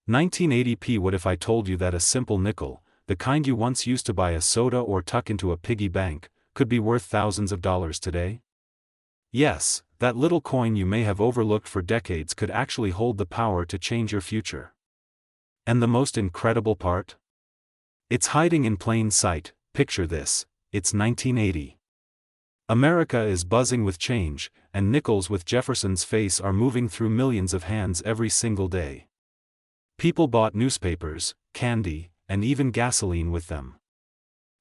1980p. What if I told you that a simple nickel, the kind you once used to buy a soda or tuck into a piggy bank, could be worth thousands of dollars today? Yes, that little coin you may have overlooked for decades could actually hold the power to change your future. And the most incredible part? It's hiding in plain sight. Picture this, it's 1980. America is buzzing with change, and nickels with Jefferson's face are moving through millions of hands every single day. People bought newspapers, candy, and even gasoline with them.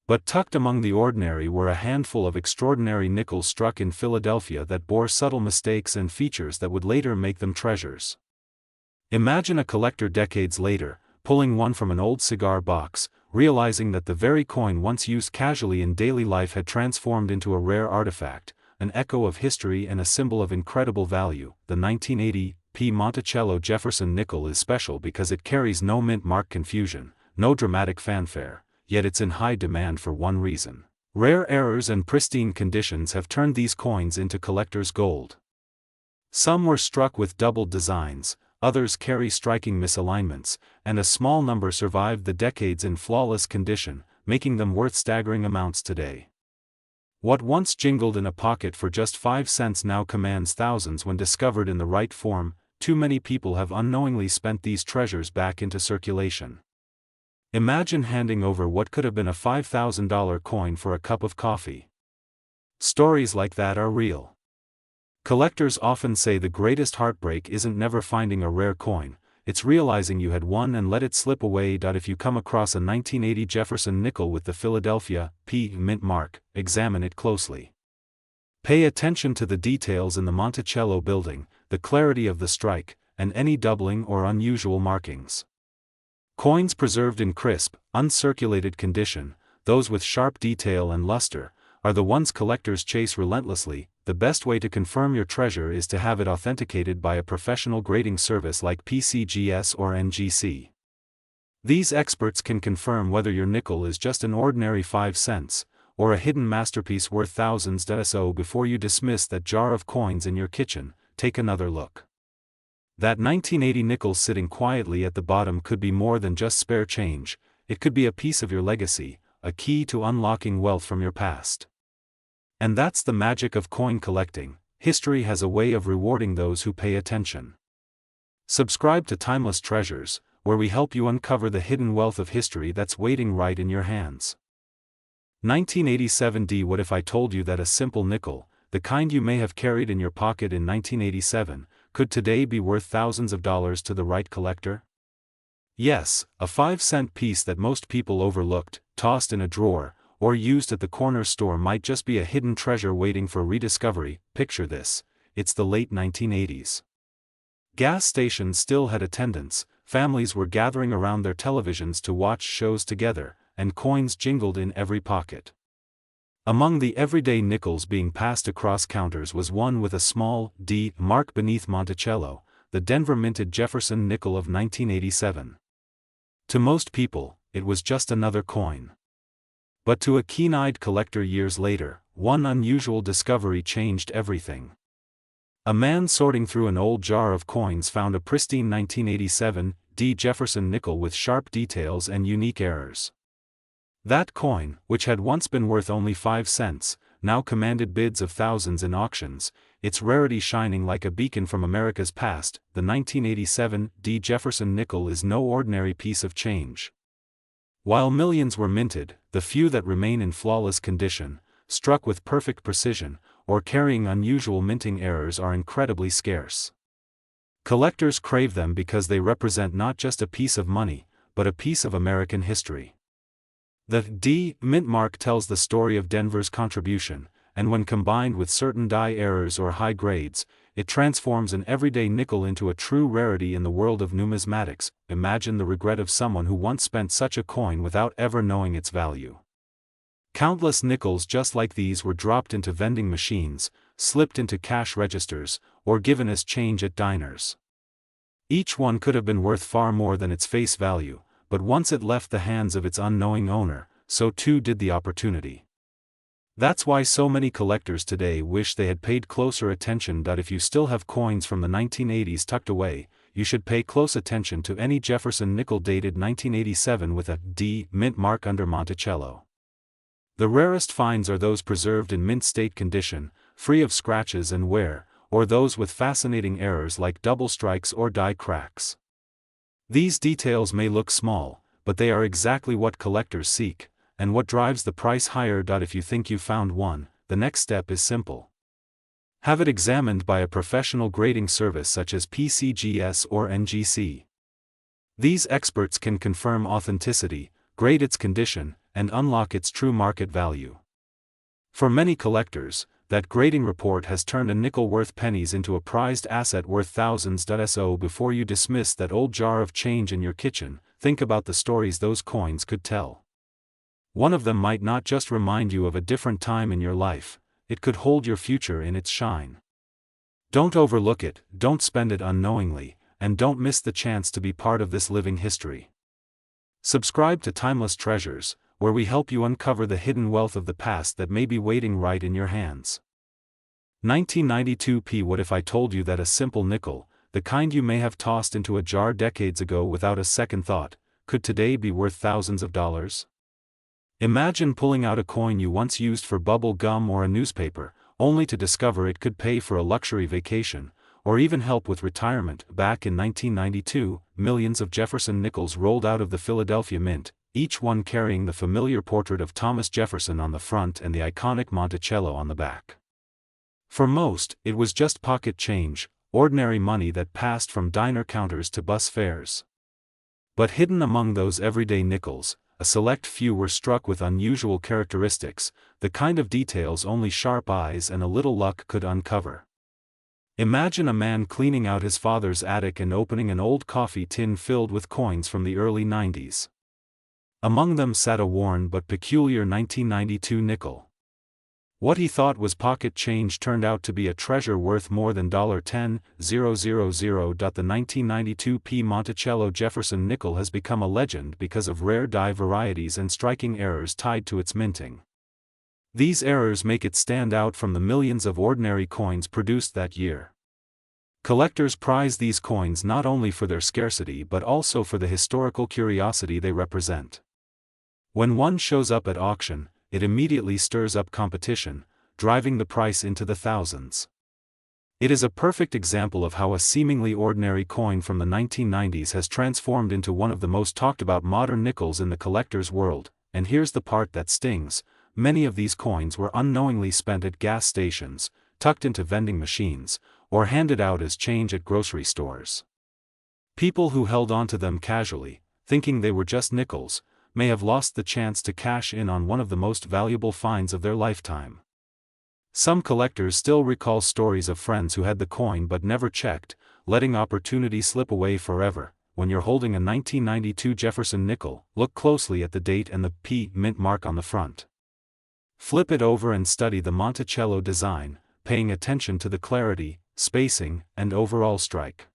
But tucked among the ordinary were a handful of extraordinary nickels struck in Philadelphia that bore subtle mistakes and features that would later make them treasures. Imagine a collector decades later, pulling one from an old cigar box, realizing that the very coin once used casually in daily life had transformed into a rare artifact, an echo of history and a symbol of incredible value. The 1980p Monticello Jefferson nickel is special because it carries no mint mark confusion, no dramatic fanfare, yet it's in high demand for one reason. Rare errors and pristine conditions have turned these coins into collector's gold. Some were struck with doubled designs, others carry striking misalignments, and a small number survived the decades in flawless condition, making them worth staggering amounts today. What once jingled in a pocket for just 5 cents now commands thousands when discovered in the right form. Too many people have unknowingly spent these treasures back into circulation. Imagine handing over what could have been a $5,000 coin for a cup of coffee. Stories like that are real. Collectors often say the greatest heartbreak isn't never finding a rare coin, it's realizing you had one and let it slip away. If you come across a 1980 Jefferson nickel with the Philadelphia P mint mark, examine it closely. Pay attention to the details in the Monticello building, the clarity of the strike, and any doubling or unusual markings. Coins preserved in crisp, uncirculated condition, those with sharp detail and luster, are the ones collectors chase relentlessly. The best way to confirm your treasure is to have it authenticated by a professional grading service like PCGS or NGC. These experts can confirm whether your nickel is just an ordinary 5 cents, or a hidden masterpiece worth thousands. So before you dismiss that jar of coins in your kitchen, take another look. That 1980 nickel sitting quietly at the bottom could be more than just spare change, it could be a piece of your legacy, a key to unlocking wealth from your past. And that's the magic of coin collecting. History has a way of rewarding those who pay attention. Subscribe to Timeless Treasures, where we help you uncover the hidden wealth of history that's waiting right in your hands. 1987d. What if I told you that a simple nickel, the kind you may have carried in your pocket in 1987, could today be worth thousands of dollars to the right collector? Yes, a 5-cent piece that most people overlooked, tossed in a drawer, or used at the corner store might just be a hidden treasure waiting for rediscovery. Picture this, it's the late 1980s. Gas stations still had attendants, families were gathering around their televisions to watch shows together, and coins jingled in every pocket. Among the everyday nickels being passed across counters was one with a small D mark beneath Monticello, the Denver minted Jefferson nickel of 1987. To most people, it was just another coin. But to a keen-eyed collector years later, one unusual discovery changed everything. A man sorting through an old jar of coins found a pristine 1987 D Jefferson nickel with sharp details and unique errors. That coin, which had once been worth only 5 cents, now commanded bids of thousands in auctions, its rarity shining like a beacon from America's past. The 1987 D Jefferson nickel is no ordinary piece of change. While millions were minted, the few that remain in flawless condition, struck with perfect precision, or carrying unusual minting errors are incredibly scarce. Collectors crave them because they represent not just a piece of money, but a piece of American history. The D mint mark tells the story of Denver's contribution, and when combined with certain die errors or high grades, it transforms an everyday nickel into a true rarity in the world of numismatics. Imagine the regret of someone who once spent such a coin without ever knowing its value. Countless nickels just like these were dropped into vending machines, slipped into cash registers, or given as change at diners. Each one could have been worth far more than its face value, but once it left the hands of its unknowing owner, so too did the opportunity. That's why so many collectors today wish they had paid closer attention. If you still have coins from the 1980s tucked away, you should pay close attention to any Jefferson nickel dated 1987 with a D mint mark under Monticello. The rarest finds are those preserved in mint state condition, free of scratches and wear, or those with fascinating errors like double strikes or die cracks. These details may look small, but they are exactly what collectors seek, and what drives the price higher. If you think you found one, the next step is simple. Have it examined by a professional grading service such as PCGS or NGC. These experts can confirm authenticity, grade its condition, and unlock its true market value. For many collectors, that grading report has turned a nickel worth pennies into a prized asset worth thousands. So before you dismiss that old jar of change in your kitchen, think about the stories those coins could tell. One of them might not just remind you of a different time in your life, it could hold your future in its shine. Don't overlook it, don't spend it unknowingly, and don't miss the chance to be part of this living history. Subscribe to Timeless Treasures, where we help you uncover the hidden wealth of the past that may be waiting right in your hands. 1992 P. What if I told you that a simple nickel, the kind you may have tossed into a jar decades ago without a second thought, could today be worth thousands of dollars? Imagine pulling out a coin you once used for bubble gum or a newspaper, only to discover it could pay for a luxury vacation, or even help with retirement. Back in 1992, millions of Jefferson nickels rolled out of the Philadelphia Mint, each one carrying the familiar portrait of Thomas Jefferson on the front and the iconic Monticello on the back. For most, it was just pocket change, ordinary money that passed from diner counters to bus fares. But hidden among those everyday nickels, a select few were struck with unusual characteristics, the kind of details only sharp eyes and a little luck could uncover. Imagine a man cleaning out his father's attic and opening an old coffee tin filled with coins from the early 90s. Among them sat a worn but peculiar 1992 nickel. What he thought was pocket change turned out to be a treasure worth more than $10,000. The 1992 P. Monticello Jefferson nickel has become a legend because of rare die varieties and striking errors tied to its minting. These errors make it stand out from the millions of ordinary coins produced that year. Collectors prize these coins not only for their scarcity but also for the historical curiosity they represent. When one shows up at auction, it immediately stirs up competition, driving the price into the thousands. It is a perfect example of how a seemingly ordinary coin from the 1990s has transformed into one of the most talked about modern nickels in the collector's world. And here's the part that stings: many of these coins were unknowingly spent at gas stations, tucked into vending machines, or handed out as change at grocery stores. People who held onto them casually, thinking they were just nickels, may have lost the chance to cash in on one of the most valuable finds of their lifetime. Some collectors still recall stories of friends who had the coin but never checked, letting opportunity slip away forever. When you're holding a 1992 Jefferson nickel, look closely at the date and the P mint mark on the front. Flip it over and study the Monticello design, paying attention to the clarity, spacing, and overall strike.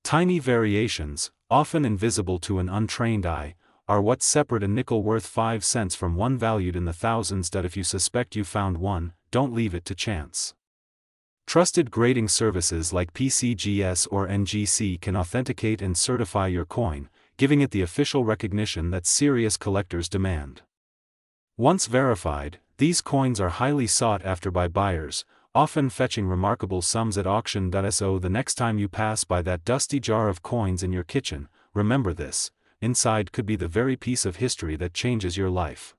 Tiny variations, often invisible to an untrained eye, are what separate a nickel worth 5 cents from one valued in the thousands. If you suspect you found one, don't leave it to chance. Trusted grading services like PCGS or NGC can authenticate and certify your coin, giving it the official recognition that serious collectors demand. Once verified, these coins are highly sought after by buyers, often fetching remarkable sums at auction. So the next time you pass by that dusty jar of coins in your kitchen, remember this: inside could be the very piece of history that changes your life.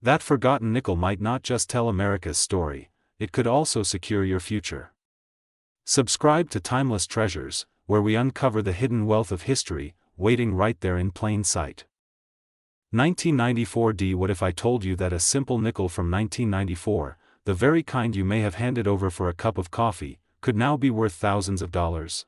That forgotten nickel might not just tell America's story, it could also secure your future. Subscribe to Timeless Treasures, where we uncover the hidden wealth of history, waiting right there in plain sight. 1994 D. What if I told you that a simple nickel from 1994, the very kind you may have handed over for a cup of coffee, could now be worth thousands of dollars?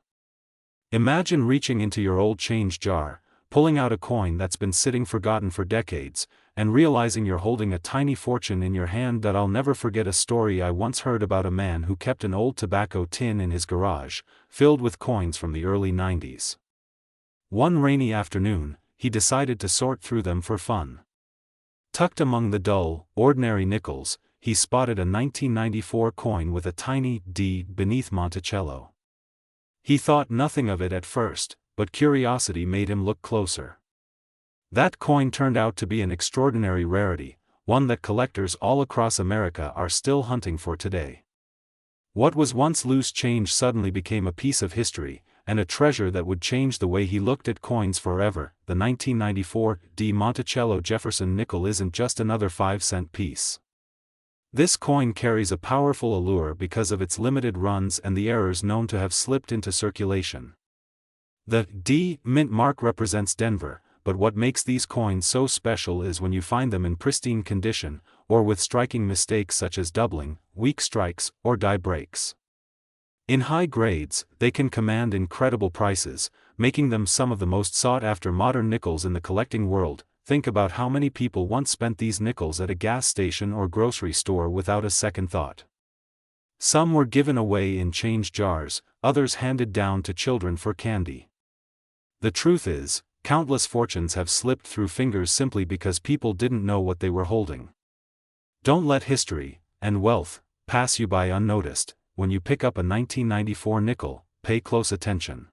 Imagine reaching into your old change jar, pulling out a coin that's been sitting forgotten for decades, and realizing you're holding a tiny fortune in your hand. I'll never forget a story I once heard about a man who kept an old tobacco tin in his garage, filled with coins from the early 90s. One rainy afternoon, he decided to sort through them for fun. Tucked among the dull, ordinary nickels, he spotted a 1994 coin with a tiny D beneath Monticello. He thought nothing of it at first, but curiosity made him look closer. That coin turned out to be an extraordinary rarity, one that collectors all across America are still hunting for today. What was once loose change suddenly became a piece of history, and a treasure that would change the way he looked at coins forever. The 1994 D. Monticello Jefferson nickel isn't just another 5-cent piece. This coin carries a powerful allure because of its limited runs and the errors known to have slipped into circulation. The D. Mint mark represents Denver, but what makes these coins so special is when you find them in pristine condition, or with striking mistakes such as doubling, weak strikes, or die breaks. In high grades, they can command incredible prices, making them some of the most sought-after modern nickels in the collecting world. Think about how many people once spent these nickels at a gas station or grocery store without a second thought. Some were given away in change jars, others handed down to children for candy. The truth is, countless fortunes have slipped through fingers simply because people didn't know what they were holding. Don't let history, and wealth, pass you by unnoticed. When you pick up a 1994 nickel, pay close attention.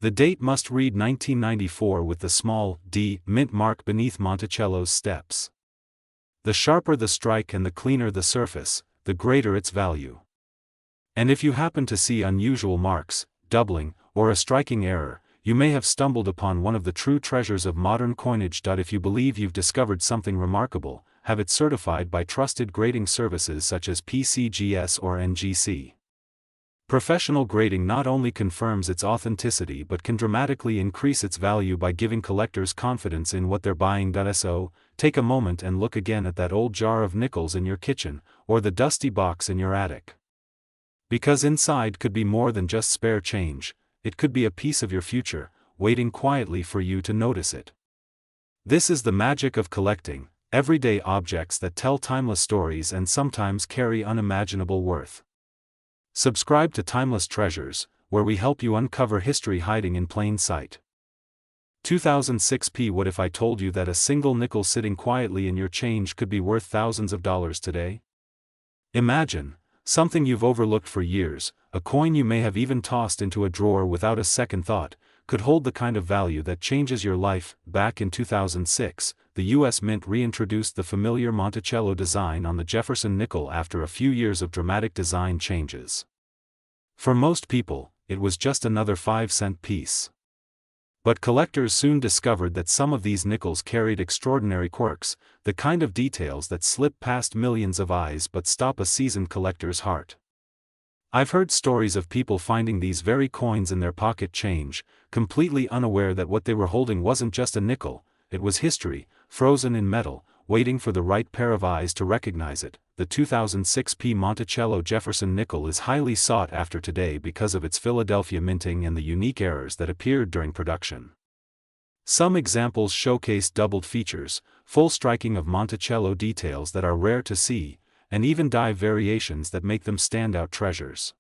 The date must read 1994 with the small D mint mark beneath Monticello's steps. The sharper the strike and the cleaner the surface, the greater its value. And if you happen to see unusual marks, doubling, or a striking error, you may have stumbled upon one of the true treasures of modern coinage. If you believe you've discovered something remarkable, have it certified by trusted grading services such as PCGS or NGC. Professional grading not only confirms its authenticity but can dramatically increase its value by giving collectors confidence in what they're buying. So, take a moment and look again at that old jar of nickels in your kitchen, or the dusty box in your attic. Because inside could be more than just spare change, it could be a piece of your future, waiting quietly for you to notice it. This is the magic of collecting, everyday objects that tell timeless stories and sometimes carry unimaginable worth. Subscribe to Timeless Treasures, where we help you uncover history hiding in plain sight. 2006. What if I told you that a single nickel sitting quietly in your change could be worth thousands of dollars today? Imagine, something you've overlooked for years, a coin you may have even tossed into a drawer without a second thought, could hold the kind of value that changes your life. Back in 2006, the U.S. Mint reintroduced the familiar Monticello design on the Jefferson nickel after a few years of dramatic design changes. For most people, it was just another 5-cent piece. But collectors soon discovered that some of these nickels carried extraordinary quirks, the kind of details that slip past millions of eyes but stop a seasoned collector's heart. I've heard stories of people finding these very coins in their pocket change, completely unaware that what they were holding wasn't just a nickel, it was history, frozen in metal, waiting for the right pair of eyes to recognize it. The 2006 Monticello Jefferson nickel is highly sought after today because of its Philadelphia minting and the unique errors that appeared during production. Some examples showcase doubled features, full striking of Monticello details that are rare to see, and even die variations that make them standout treasures.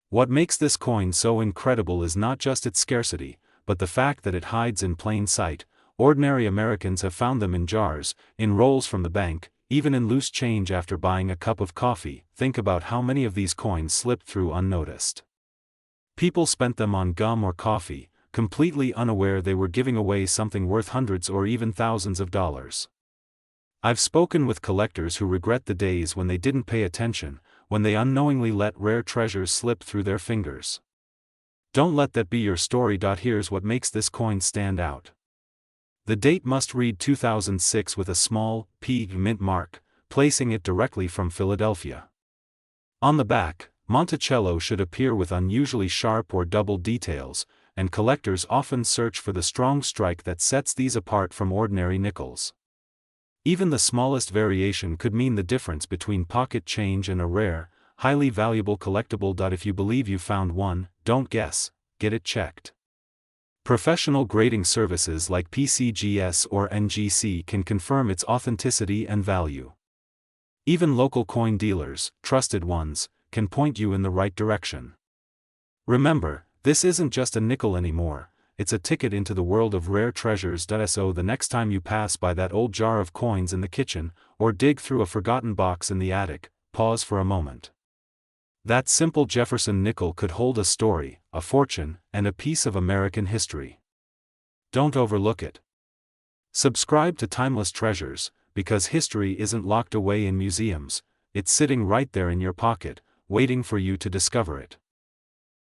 What makes this coin so incredible is not just its scarcity, but the fact that it hides in plain sight. Ordinary Americans have found them in jars, in rolls from the bank, even in loose change after buying a cup of coffee. Think about how many of these coins slipped through unnoticed. People spent them on gum or coffee, completely unaware they were giving away something worth hundreds or even thousands of dollars. I've spoken with collectors who regret the days when they didn't pay attention, when they unknowingly let rare treasures slip through their fingers. Don't let that be your story. Here's what makes this coin stand out. The date must read 2006 with a small P mint mark, placing it directly from Philadelphia. On the back, Monticello should appear with unusually sharp or doubled details, and collectors often search for the strong strike that sets these apart from ordinary nickels. Even the smallest variation could mean the difference between pocket change and a rare, highly valuable collectible. If you believe you found one, don't guess, get it checked. Professional grading services like PCGS or NGC can confirm its authenticity and value. Even local coin dealers, trusted ones, can point you in the right direction. Remember, this isn't just a nickel anymore, it's a ticket into the world of rare treasures. So the next time you pass by that old jar of coins in the kitchen, or dig through a forgotten box in the attic, pause for a moment. That simple Jefferson nickel could hold a story, a fortune, and a piece of American history. Don't overlook it. Subscribe to Timeless Treasures, because history isn't locked away in museums, it's sitting right there in your pocket, waiting for you to discover it.